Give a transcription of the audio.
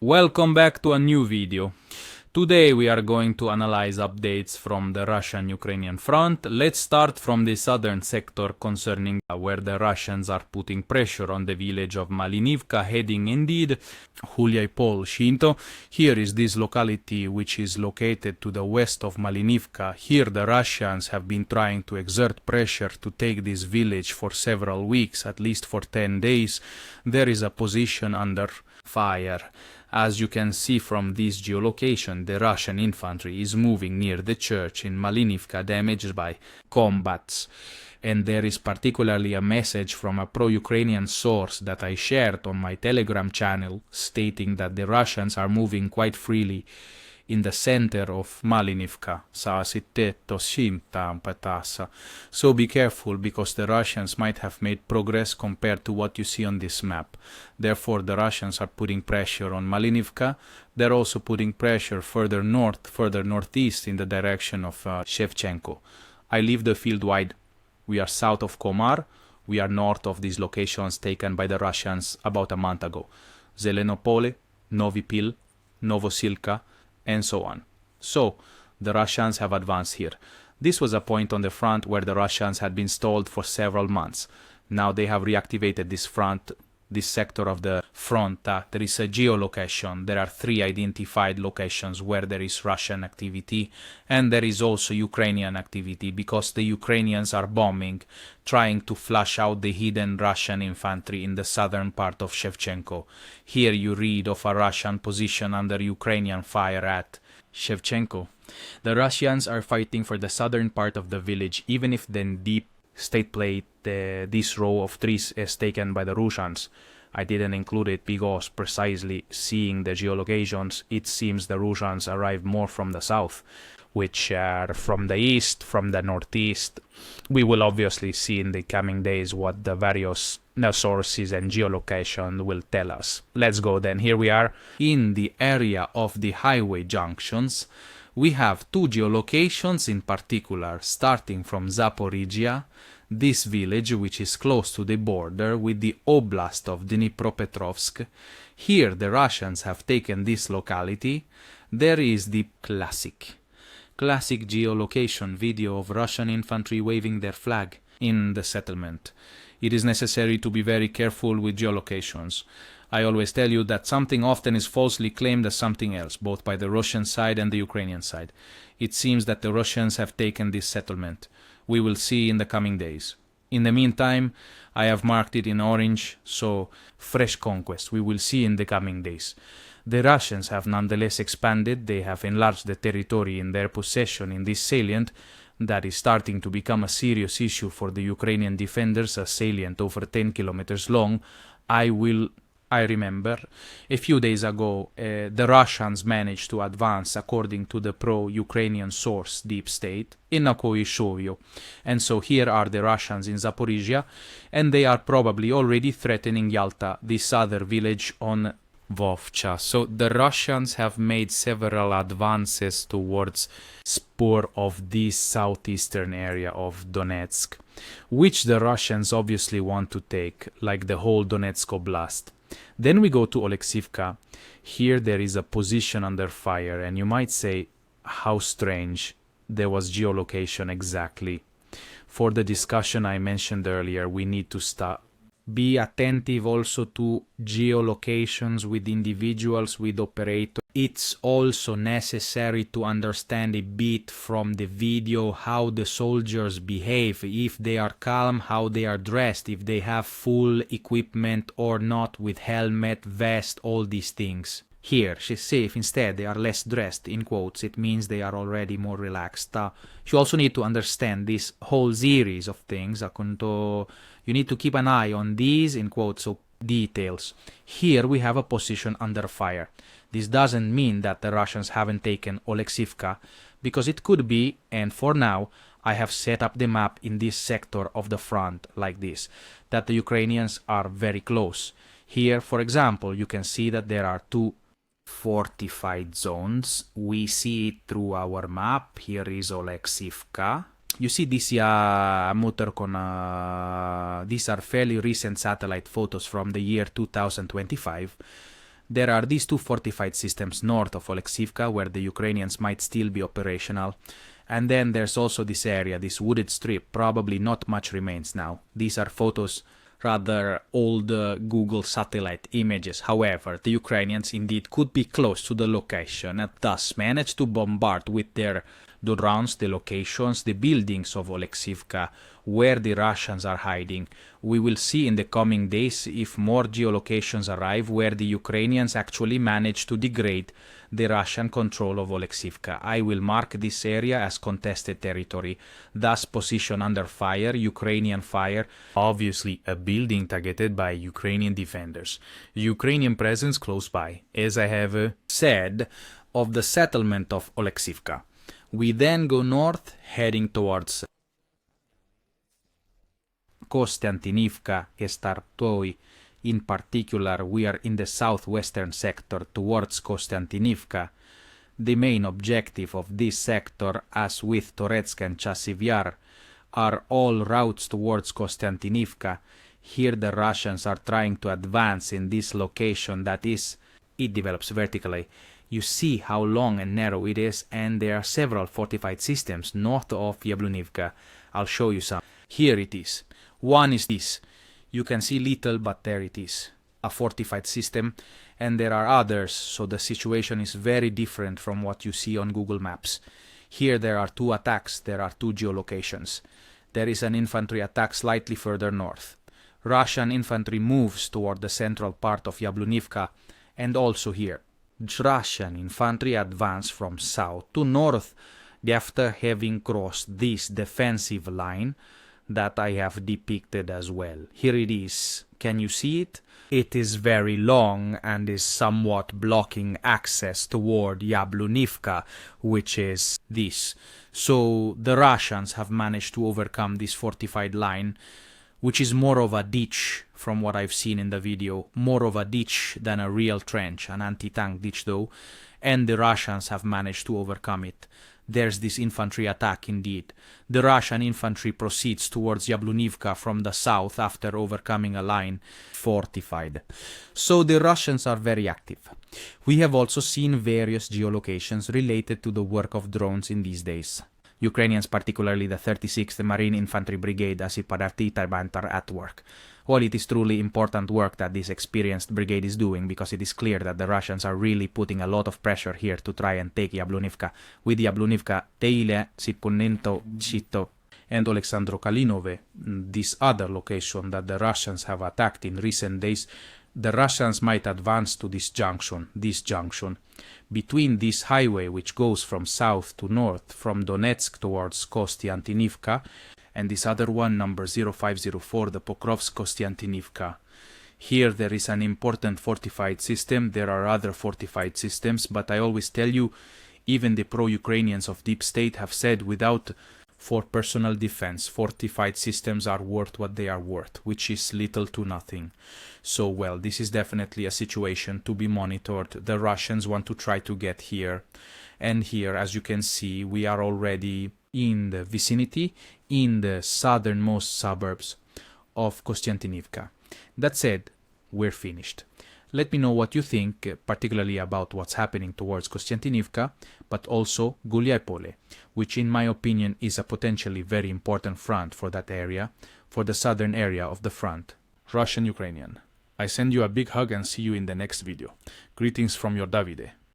Welcome back to a new video. Today we are going to analyze updates from the Russian-Ukrainian front. Let's start from the southern sector concerning where the Russians are putting pressure on the village of Malynivka, heading indeed Hulyai-Pol Shinto. Here is this locality which is located to the west of Malinivka. Here the Russians have been trying to exert pressure to take this village for several weeks, at least for 10 days. There is a position under fire. As you can see from this geolocation, the Russian infantry is moving near the church in Malinivka damaged by combats. And there is particularly a message from a pro-Ukrainian source that I shared on my Telegram channel stating that the Russians are moving quite freely in the center of Malinivka. So be careful, because the Russians might have made progress compared to what you see on this map. Therefore, the Russians are putting pressure on Malinivka. They're also putting pressure further north, further northeast in the direction of Shevchenko. I leave the field wide. We are south of Komar. We are north of these locations taken by the Russians about a month ago. Zelenopole, Novi Pil, Novosilka, and so on. So, the Russians have advanced here. This was a point on the front where the Russians had been stalled for several months. Now they have reactivated this front, this sector of the front. There is a geolocation. There are 3 identified locations where there is Russian activity, and there is also Ukrainian activity, because the Ukrainians are bombing, trying to flush out the hidden Russian infantry in the southern part of Shevchenko. Here you read of a Russian position under Ukrainian fire at Shevchenko. The Russians are fighting for the southern part of the village, even if the deep state plate, this row of trees is taken by the Russians. I didn't include it because precisely seeing the geolocations, it seems the Russians arrive more from the south, which are from the east, from the northeast. We will obviously see in the coming days what the various sources and geolocation will tell us. Let's go then. Here we are in the area of the highway junctions. We have 2 geolocations in particular, starting from Zaporizhia, this village which is close to the border with the oblast of Dnipropetrovsk. Here the Russians have taken this locality. There is the classic geolocation video of Russian infantry waving their flag in the settlement. It is necessary to be very careful with geolocations. I always tell you that something often is falsely claimed as something else, both by the Russian side and the Ukrainian side. It seems that the Russians have taken this settlement. We will see in the coming days. In the meantime, I have marked it in orange, so fresh conquest. We will see in the coming days. The Russians have nonetheless expanded. They have enlarged the territory in their possession in this salient that is starting to become a serious issue for the Ukrainian defenders, a salient over 10 kilometers long. I remember a few days ago the Russians managed to advance, according to the pro-Ukrainian source Deep State, in Nakoishovyo. And so here are the Russians in Zaporizhia, and they are probably already threatening Yalta, this other village on Vovcha. So the Russians have made several advances towards spur of this southeastern area of Donetsk, which the Russians obviously want to take, like the whole Donetsk Oblast. Then we go to Olexifka. Here there is a position under fire, and you might say, how strange, there was geolocation exactly. For the discussion I mentioned earlier, we need to be attentive also to geolocations with individuals, with operators. It's also necessary to understand a bit from the video how the soldiers behave, if they are calm, how they are dressed, if they have full equipment or not, with helmet, vest, all these things. Here, she's safe. Instead, they are less dressed, in quotes. It means they are already more relaxed. You also need to understand this whole series of things. You need to keep an eye on these, in quotes, so details. Here we have a position under fire. This doesn't mean that the Russians haven't taken Olexifka, because it could be, and for now, I have set up the map in this sector of the front like this, that the Ukrainians are very close. Here, for example, you can see that there are 2 fortified zones. We see it through our map. Here is Olexifka. You see these these are fairly recent satellite photos from the year 2025. There are these two fortified systems north of Olexifka where the Ukrainians might still be operational. And then there's also this area, this wooded strip. Probably not much remains now. These are photos, rather old Google satellite images. However, the Ukrainians indeed could be close to the location and thus managed to bombard with their drones the locations, the buildings of Olexifka, where the Russians are hiding. We will see in the coming days if more geolocations arrive where the Ukrainians actually manage to degrade the Russian control of Olexifka. I will mark this area as contested territory, thus position under fire, Ukrainian fire. Obviously a building targeted by Ukrainian defenders. Ukrainian presence close by, as I have said, of the settlement of Olexifka. We then go north, heading towards Kostiantinivka, Estartoi. In particular, we are in the southwestern sector towards Kostiantinivka. The main objective of this sector, as with Toretsk and Chasiv Yar, are all routes towards Kostiantinivka. Here the Russians are trying to advance in this location, that is, it develops vertically. You see how long and narrow it is, and there are several fortified systems north of Yablunivka. I'll show you some. Here it is. One is this. You can see little, but there it is. A fortified system, and there are others, so the situation is very different from what you see on Google Maps. Here there are two attacks, there are two geolocations. There is an infantry attack slightly further north. Russian infantry moves toward the central part of Yablunivka, and also here. Russian infantry advance from south to north after having crossed this defensive line that I have depicted as well. Here it is. Can you see it? It is very long and is somewhat blocking access toward Yablunivka, which is this. So the Russians have managed to overcome this fortified line, which is more of a ditch from what I've seen in the video, more of a ditch than a real trench, an anti-tank ditch though, and the Russians have managed to overcome it. There's this infantry attack indeed. The Russian infantry proceeds towards Yablunivka from the south after overcoming a line fortified. So the Russians are very active. We have also seen various geolocations related to the work of drones in these days. Ukrainians, particularly the 36th Marine Infantry Brigade, are at work. Well, it is truly important work that this experienced brigade is doing, because it is clear that the Russians are really putting a lot of pressure here to try and take Yablunivka. With Yablunivka, Teile, Sipunento, Chito, and Alexandro Kalinove, this other location that the Russians have attacked in recent days, the Russians might advance to this junction. Between this highway, which goes from south to north, from Donetsk towards Kostiantinivka, and this other one, number 0504, the Pokrovsk-Kostiantinivka. Here there is an important fortified system. There are other fortified systems, but I always tell you, even the pro-Ukrainians of Deep State have said without for personal defense, fortified systems are worth what they are worth, which is little to nothing. So, well, this is definitely a situation to be monitored. The Russians want to try to get here. And here, as you can see, we are already in the vicinity, in the southernmost suburbs of Kostiantinivka. That said, we're finished. Let me know what you think, particularly about what's happening towards Kostiantinivka, but also Guliaipole, which in my opinion is a potentially very important front for that area, for the southern area of the front. Russian-Ukrainian. I send you a big hug and see you in the next video. Greetings from your Davide.